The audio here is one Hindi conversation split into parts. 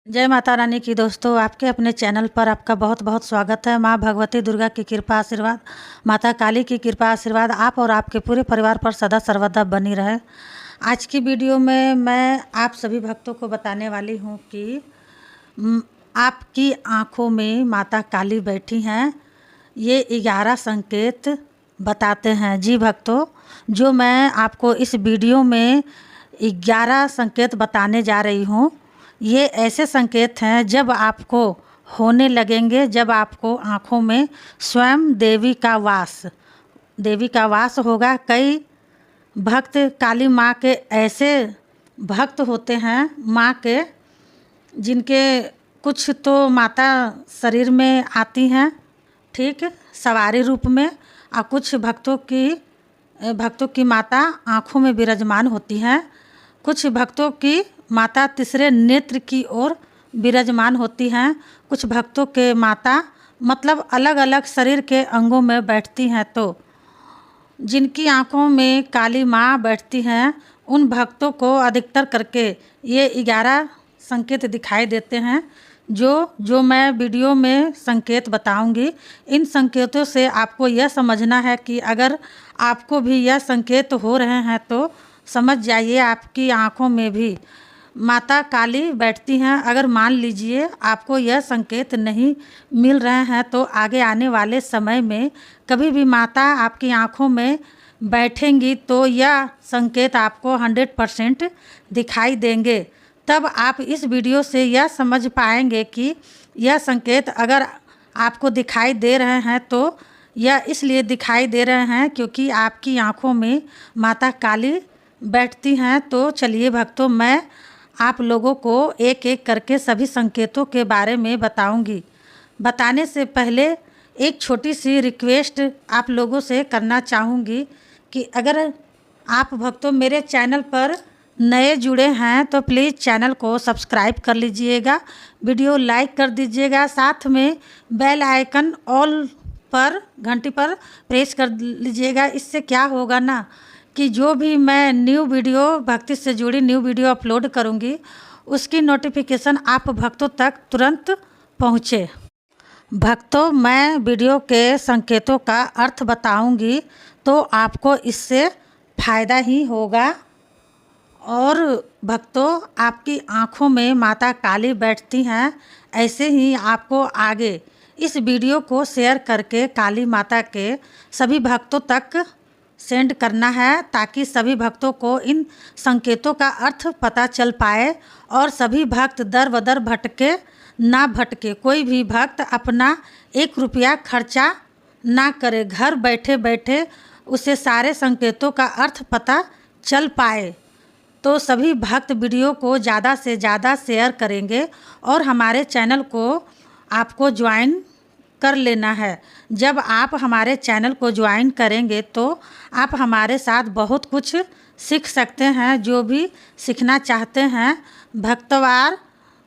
जय माता रानी की दोस्तों, आपके अपने चैनल पर आपका बहुत बहुत स्वागत है। माँ भगवती दुर्गा की कृपा आशीर्वाद, माता काली की कृपा आशीर्वाद आप और आपके पूरे परिवार पर सदा सर्वदा बनी रहे। आज की वीडियो में मैं आप सभी भक्तों को बताने वाली हूँ कि आपकी आँखों में माता काली बैठी हैं। ये 11 संकेत बताते हैं। जी भक्तों, जो मैं आपको इस वीडियो में 11 संकेत बताने जा रही हूँ, ये ऐसे संकेत हैं जब आपको होने लगेंगे, जब आपको आँखों में स्वयं देवी का वास होगा। कई भक्त काली माँ के ऐसे भक्त होते हैं माँ के, जिनके कुछ तो माता शरीर में आती हैं, ठीक सवारी रूप में, और कुछ भक्तों की माता आँखों में विराजमान होती हैं। कुछ भक्तों की माता तीसरे नेत्र की ओर विराजमान होती हैं। कुछ भक्तों के माता मतलब अलग अलग शरीर के अंगों में बैठती हैं। तो जिनकी आँखों में काली माँ बैठती हैं, उन भक्तों को अधिकतर करके ये 11 संकेत दिखाई देते हैं। जो मैं वीडियो में संकेत बताऊंगी, इन संकेतों से आपको यह समझना है कि अगर आपको भी यह संकेत हो रहे हैं तो समझ जाइए आपकी आँखों में भी माता काली बैठती हैं। अगर मान लीजिए आपको यह संकेत नहीं मिल रहे हैं तो आगे आने वाले समय में कभी भी माता आपकी आँखों में बैठेंगी तो यह संकेत आपको 100% दिखाई देंगे। तब आप इस वीडियो से यह समझ पाएंगे कि यह संकेत अगर आपको दिखाई दे रहे हैं तो यह इसलिए दिखाई दे रहे हैं क्योंकि आपकी आँखों में माता काली बैठती हैं। तो चलिए भक्तों, मैं आप लोगों को एक एक करके सभी संकेतों के बारे में बताऊंगी। बताने से पहले एक छोटी सी रिक्वेस्ट आप लोगों से करना चाहूँगी कि अगर आप भक्तों मेरे चैनल पर नए जुड़े हैं तो प्लीज़ चैनल को सब्सक्राइब कर लीजिएगा, वीडियो लाइक कर दीजिएगा, साथ में बेल आइकन ऑल पर घंटी पर प्रेस कर लीजिएगा। इससे क्या होगा ना कि जो भी मैं न्यू वीडियो भक्ति से जुड़ी न्यू वीडियो अपलोड करूंगी, उसकी नोटिफिकेशन आप भक्तों तक तुरंत पहुंचे। भक्तों, मैं वीडियो के संकेतों का अर्थ बताऊंगी तो आपको इससे फ़ायदा ही होगा। और भक्तों, आपकी आँखों में माता काली बैठती हैं, ऐसे ही आपको आगे इस वीडियो को शेयर करके काली माता के सभी भक्तों तक सेंड करना है, ताकि सभी भक्तों को इन संकेतों का अर्थ पता चल पाए और सभी भक्त दर बदर ना भटके। कोई भी भक्त अपना 1 रुपया खर्चा ना करे, घर बैठे बैठे उसे सारे संकेतों का अर्थ पता चल पाए। तो सभी भक्त वीडियो को ज़्यादा से ज़्यादा शेयर करेंगे और हमारे चैनल को आपको ज्वाइन कर लेना है। जब आप हमारे चैनल को ज्वाइन करेंगे तो आप हमारे साथ बहुत कुछ सीख सकते हैं। जो भी सीखना चाहते हैं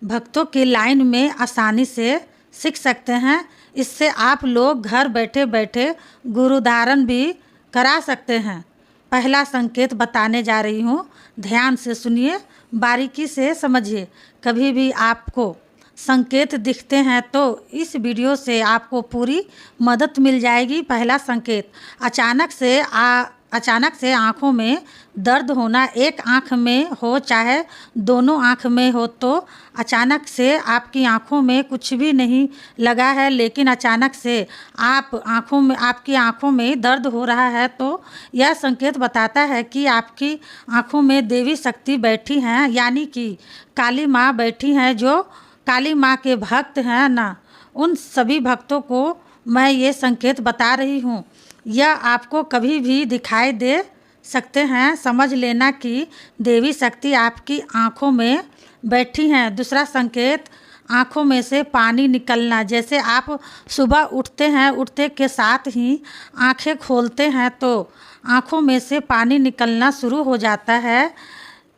भक्तों की लाइन में आसानी से सीख सकते हैं। इससे आप लोग घर बैठे बैठे गुरु धारण भी करा सकते हैं। पहला संकेत बताने जा रही हूँ, ध्यान से सुनिए, बारीकी से समझिए। कभी भी आपको संकेत दिखते हैं तो इस वीडियो से आपको पूरी मदद मिल जाएगी। पहला संकेत, अचानक से आँखों में दर्द होना। एक आँख में हो चाहे दोनों आँख में हो, तो अचानक से आपकी आँखों में कुछ भी नहीं लगा है, लेकिन अचानक से आपकी आँखों में दर्द हो रहा है, तो यह संकेत बताता है कि आपकी आँखों में देवी शक्ति बैठी हैं, यानी कि काली माँ बैठी हैं। जो काली माँ के भक्त हैं ना, उन सभी भक्तों को मैं ये संकेत बता रही हूँ। यह आपको कभी भी दिखाई दे सकते हैं। समझ लेना कि देवी शक्ति आपकी आँखों में बैठी हैं। दूसरा संकेत, आँखों में से पानी निकलना। जैसे आप सुबह उठते हैं, उठते के साथ ही आँखें खोलते हैं तो आँखों में से पानी निकलना शुरू हो जाता है।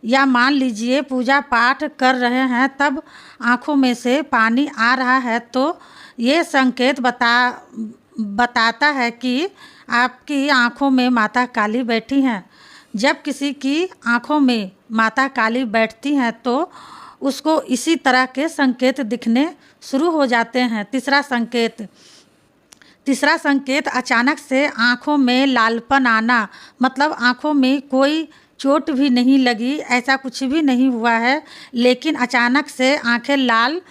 या मान लीजिए पूजा पाठ कर रहे हैं, तब आँखों में से पानी आ रहा है, तो ये संकेत बताता है कि आपकी आँखों में माता काली बैठी हैं। जब किसी की आँखों में माता काली बैठती हैं तो उसको इसी तरह के संकेत दिखने शुरू हो जाते हैं। तीसरा संकेत अचानक से आँखों में लालपन आना, मतलब आँखों में कोई चोट भी नहीं लगी, ऐसा कुछ भी नहीं हुआ है, लेकिन अचानक से आँखें लाल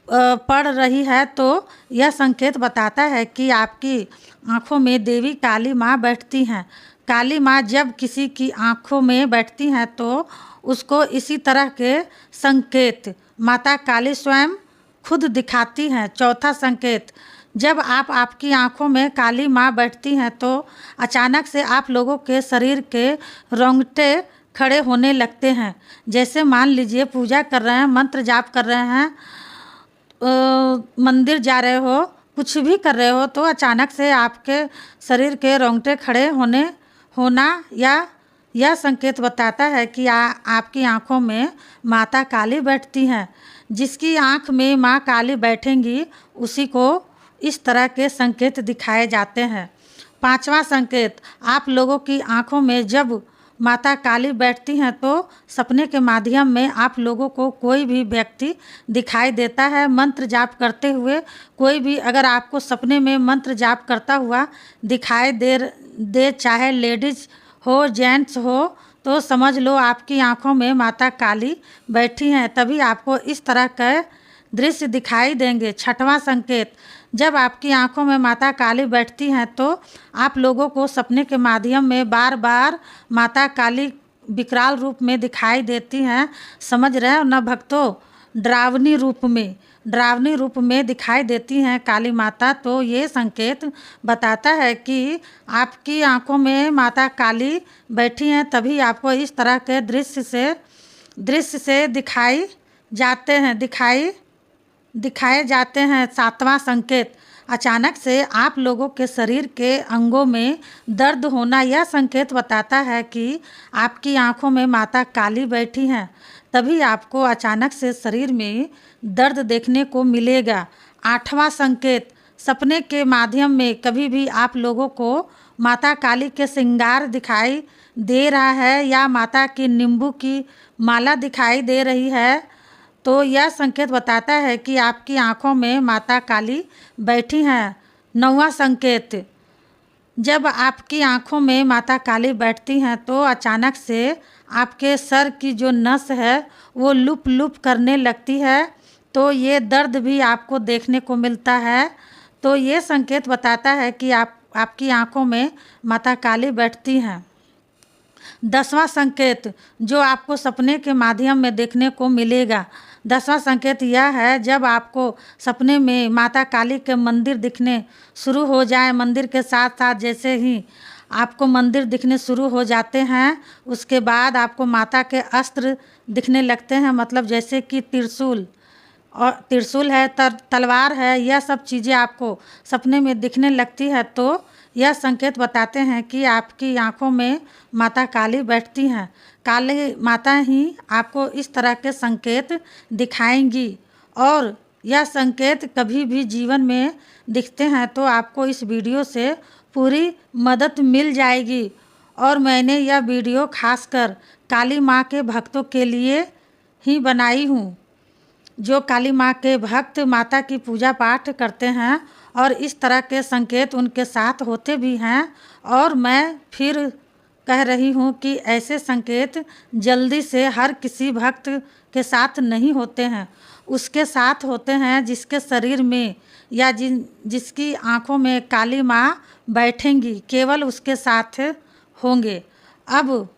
पड़ रही है, तो यह संकेत बताता है कि आपकी आँखों में देवी काली माँ बैठती हैं। काली माँ जब किसी की आँखों में बैठती हैं तो उसको इसी तरह के संकेत माता काली स्वयं खुद दिखाती हैं। चौथा संकेत, जब आपकी आँखों में काली माँ बैठती हैं तो अचानक से आप लोगों के शरीर के रोंगटे खड़े होने लगते हैं। जैसे मान लीजिए पूजा कर रहे हैं, मंत्र जाप कर रहे हैं, मंदिर जा रहे हो, कुछ भी कर रहे हो, तो अचानक से आपके शरीर के रोंगटे खड़े होना या यह संकेत बताता है कि आपकी आँखों में माता काली बैठती हैं। जिसकी आँख में माँ काली बैठेंगी उसी को इस तरह के संकेत दिखाए जाते हैं। पांचवा संकेत, आप लोगों की आँखों में जब माता काली बैठती हैं तो सपने के माध्यम में आप लोगों को कोई भी व्यक्ति दिखाई देता है। मंत्र जाप करते हुए कोई भी अगर आपको सपने में मंत्र जाप करता हुआ दिखाई दे चाहे लेडीज हो जेंट्स हो, तो समझ लो आपकी आंखों में माता काली बैठी हैं, तभी आपको इस तरह का दृश्य दिखाई देंगे। छठवां संकेत, जब आपकी आंखों में माता काली बैठती हैं तो आप लोगों को सपने के माध्यम में बार बार माता काली विकराल रूप में दिखाई देती हैं। समझ रहे हो ना भक्तों, डरावनी रूप में दिखाई देती हैं काली माता। तो ये संकेत बताता है कि आपकी आंखों में माता काली बैठी हैं, तभी आपको इस तरह के दृश्य से दिखाए जाते हैं। सातवां संकेत, अचानक से आप लोगों के शरीर के अंगों में दर्द होना, यह संकेत बताता है कि आपकी आंखों में माता काली बैठी हैं, तभी आपको अचानक से शरीर में दर्द देखने को मिलेगा। आठवां संकेत, सपने के माध्यम में कभी भी आप लोगों को माता काली के श्रृंगार दिखाई दे रहा है या माता की नींबू की माला दिखाई दे रही है, तो यह संकेत बताता है कि आपकी आंखों में माता काली बैठी हैं। नौवां संकेत, जब आपकी आंखों में माता काली बैठती हैं तो अचानक से आपके सर की जो नस है वो लुप करने लगती है, तो ये दर्द भी आपको देखने को मिलता है। तो ये संकेत बताता है कि आपकी आंखों में माता काली बैठती हैं। 10वां संकेत जो आपको सपने के माध्यम में देखने को मिलेगा, 10वां संकेत यह है, जब आपको सपने में माता काली के मंदिर दिखने शुरू हो जाए, मंदिर के साथ साथ जैसे ही आपको मंदिर दिखने शुरू हो जाते हैं उसके बाद आपको माता के अस्त्र दिखने लगते हैं, मतलब जैसे कि त्रिशूल है, तलवार है, यह सब चीज़ें आपको सपने में दिखने लगती है, तो यह संकेत बताते हैं कि आपकी आंखों में माता काली बैठती हैं। काली माता ही आपको इस तरह के संकेत दिखाएंगी, और यह संकेत कभी भी जीवन में दिखते हैं तो आपको इस वीडियो से पूरी मदद मिल जाएगी। और मैंने यह वीडियो खासकर काली माँ के भक्तों के लिए ही बनाई हूँ, जो काली माँ के भक्त माता की पूजा पाठ करते हैं और इस तरह के संकेत उनके साथ होते भी हैं। और मैं फिर कह रही हूँ कि ऐसे संकेत जल्दी से हर किसी भक्त के साथ नहीं होते हैं, उसके साथ होते हैं जिसके शरीर में या जिसकी आँखों में काली माँ बैठेंगी, केवल उसके साथ होंगे। अब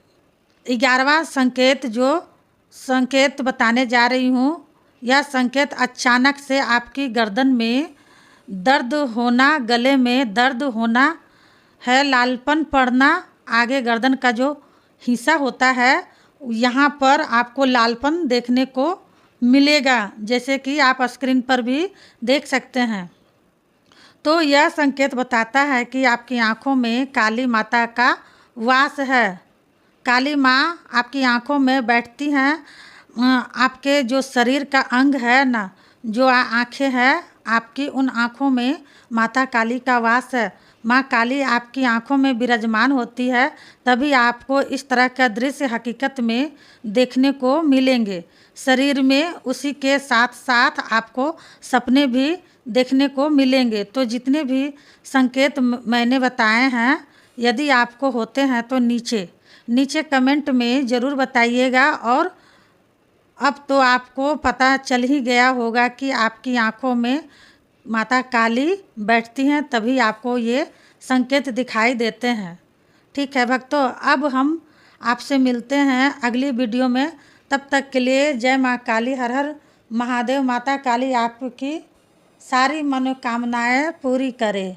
11वां संकेत जो संकेत बताने जा रही हूँ, यह संकेत अचानक से आपकी गर्दन में दर्द होना, गले में दर्द होना है, लालपन पड़ना, आगे गर्दन का जो हिस्सा होता है यहाँ पर आपको लालपन देखने को मिलेगा, जैसे कि आप स्क्रीन पर भी देख सकते हैं। तो यह संकेत बताता है कि आपकी आंखों में काली माता का वास है। काली माँ आपकी आंखों में बैठती हैं। आपके जो शरीर का अंग है ना, जो आँखें हैं आपकी, उन आँखों में माता काली का वास है। माँ काली आपकी आंखों में विराजमान होती है, तभी आपको इस तरह का दृश्य हकीकत में देखने को मिलेंगे। शरीर में उसी के साथ साथ आपको सपने भी देखने को मिलेंगे। तो जितने भी संकेत मैंने बताए हैं, यदि आपको होते हैं तो नीचे नीचे कमेंट में ज़रूर बताइएगा। और अब तो आपको पता चल ही गया होगा कि आपकी आँखों में माता काली बैठती हैं, तभी आपको ये संकेत दिखाई देते हैं। ठीक है भक्तों, अब हम आपसे मिलते हैं अगली वीडियो में। तब तक के लिए जय माँ काली, हर हर महादेव। माता काली आपकी सारी मनोकामनाएं पूरी करे।